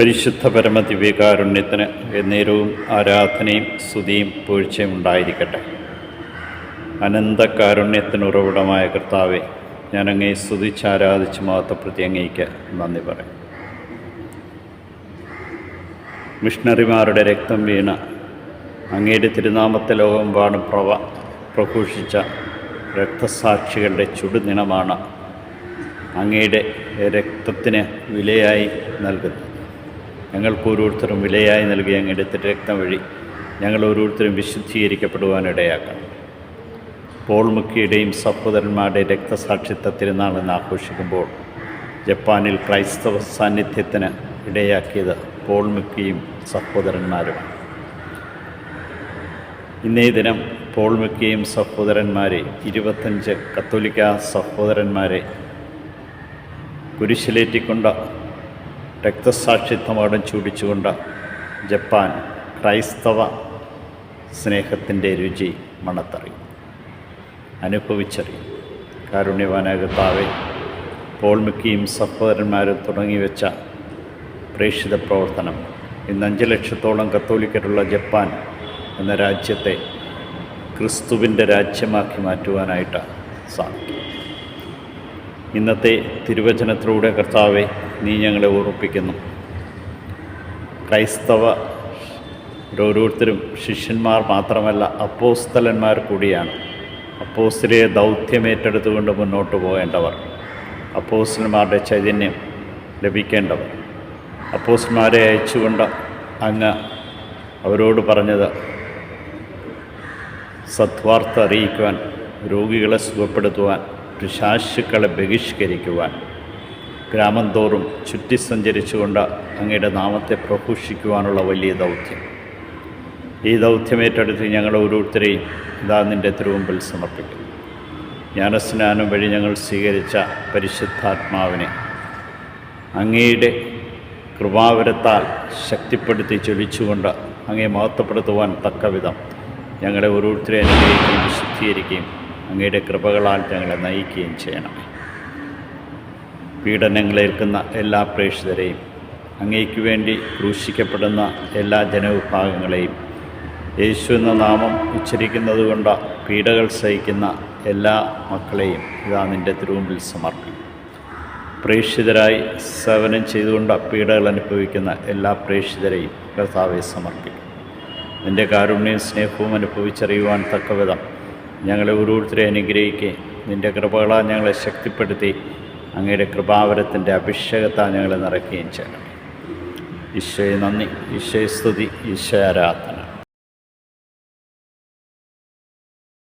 പരിശുദ്ധ പരമദിവ്യകാരുണ്യത്തിന് എന്നേരവും ആരാധനയും സ്തുതിയും പുകഴ്ചയും ഉണ്ടായിരിക്കട്ടെ. അനന്തകാരുണ്യത്തിന് ഉറവിടമായ കർത്താവെ, ഞാൻ അങ്ങയെ സ്തുതിച്ചാരാധിച്ച് മഹത്വപ്പെടുത്തി അങ്ങേക്ക് നന്ദി പറയും. മിഷണറിമാരുടെ രക്തം വീണ അങ്ങയുടെ തിരുനാമത്തെ ലോകമെമ്പാടും പ്രഘോഷിച്ച രക്തസാക്ഷികളുടെ ചുടുനിണമാണ് അങ്ങയുടെ രക്തത്തിന് വിലയായി നൽകുന്നത്. ഞങ്ങൾക്ക് ഓരോരുത്തരും വിലയായി നൽകി അങ്ങയുടെ രക്തം വഴി ഞങ്ങൾ ഓരോരുത്തരും വിശുദ്ധീകരിക്കപ്പെടുവാനിടയാക്കണം. പോൾ മുക്കിയുടെയും സഹോദരന്മാരുടെ രക്തസാക്ഷിത്വ തിരുനാളെന്ന് ആഘോഷിക്കുമ്പോൾ ജപ്പാനിൽ ക്രൈസ്തവ സാന്നിധ്യത്തിന് ഇടയാക്കിയത് പോൾ മുക്കിയും സഹോദരന്മാരുമാണ്. ഇന്നേ ദിനം പോൾ മുക്കിയും സഹോദരന്മാരെ 25 കത്തോലിക്ക സഹോദരന്മാരെ കുരിശിലേറ്റിക്കൊണ്ട് രക്തസാക്ഷിത്വമാടം ചൂടിച്ചുകൊണ്ട് ജപ്പാൻ ക്രൈസ്തവ സ്നേഹത്തിൻ്റെ രുചി മണത്തറിയും, അനുഭവിച്ചറിയും. കാരുണ്യവാനായ കർത്താവേ, പോൾ മുക്കിയും സഹോദരന്മാരും തുടങ്ങിവെച്ച പ്രേക്ഷിത പ്രവർത്തനം ഇന്ന് 5 ലക്ഷത്തോളം കത്തോലിക്കരുള്ള ജപ്പാൻ എന്ന രാജ്യത്തെ ക്രിസ്തുവിൻ്റെ രാജ്യമാക്കി മാറ്റുവാനായിട്ട് സാധിക്കും. ഇന്നത്തെ തിരുവചനത്തിലൂടെ കർത്താവെ, നീ ഞങ്ങളെ ഓർമ്മിപ്പിക്കുന്നു. ക്രൈസ്തവ ഓരോരുത്തരും ശിഷ്യന്മാർ മാത്രമല്ല, അപ്പോസ്തലന്മാർ കൂടിയാണ്. അപ്പോസ്തലിക ദൗത്യമേറ്റെടുത്തുകൊണ്ട് മുന്നോട്ട് പോകേണ്ടവർ, അപ്പോസ്തലന്മാരുടെ ചൈതന്യം ലഭിക്കേണ്ടവർ. അപ്പോസ്തലന്മാരെ അയച്ചുകൊണ്ട് അങ്ങ് അവരോട് പറഞ്ഞത് സദ്വാർത്ത അറിയിക്കുവാൻ, രോഗികളെ സുഖപ്പെടുത്തുവാൻ, പിശാചുക്കളെ ബഹിഷ്കരിക്കുവാൻ, ഗ്രാമം തോറും ചുറ്റി സഞ്ചരിച്ചുകൊണ്ട് അങ്ങയുടെ നാമത്തെ പ്രഘോഷിക്കുവാനുള്ള വലിയ ദൗത്യം. ഈ ദൗത്യമേറ്റെടുത്ത് ഞങ്ങൾ ഓരോരുത്തരെയും ഇതാ നിൻ്റെ തിരുമുമ്പിൽ സമർപ്പിക്കുന്നു. ജ്ഞാനസ്നാനം വഴി ഞങ്ങൾ സ്വീകരിച്ച പരിശുദ്ധാത്മാവിനെ അങ്ങയുടെ കൃപാവരത്താൽ ശക്തിപ്പെടുത്തി ചൊലിച്ചുകൊണ്ട് അങ്ങയെ മഹത്വപ്പെടുത്തുവാൻ തക്കവിധം ഞങ്ങളെ ഓരോരുത്തരെ അനുഗ്രഹിക്കുകയും വിശുദ്ധീകരിക്കുകയും അങ്ങയുടെ കൃപകളാൽ ഞങ്ങളെ നയിക്കുകയും ചെയ്യണമേ. പീഡനങ്ങളേൽക്കുന്ന എല്ലാ പ്രേക്ഷിതരെയും, അങ്ങയ്ക്ക് വേണ്ടി ക്രൂശിക്കപ്പെടുന്ന എല്ലാ ജനവിഭാഗങ്ങളെയും, യേശു എന്ന നാമം ഉച്ചരിക്കുന്നത് കൊണ്ട് പീഡകൾ സഹിക്കുന്ന എല്ലാ മക്കളെയും ഇതാ നിൻ്റെ തിരുമുമ്പിൽ സമർപ്പിക്കും. പ്രേക്ഷിതരായി സേവനം ചെയ്തുകൊണ്ട് പീഡകൾ അനുഭവിക്കുന്ന എല്ലാ പ്രേക്ഷിതരെയും കർത്താവെ സമർപ്പിക്കും. നിൻ്റെ കാരുണ്യവും സ്നേഹവും അനുഭവിച്ചറിയുവാൻ തക്കവിധം ഞങ്ങളെ ഓരോരുത്തരെ അനുഗ്രഹിക്കുകയും നിൻ്റെ കൃപകളാൽ ഞങ്ങളെ ശക്തിപ്പെടുത്തി അങ്ങയുടെ കൃപാവരത്തിൻ്റെ അഭിഷേകത്താൽ ഞങ്ങളെ നിറയ്ക്കുകയും ചെയ്യണം. ഈശോയെ നന്ദി, ഈശോയെ സ്തുതി, ഈശോ ആരാധന.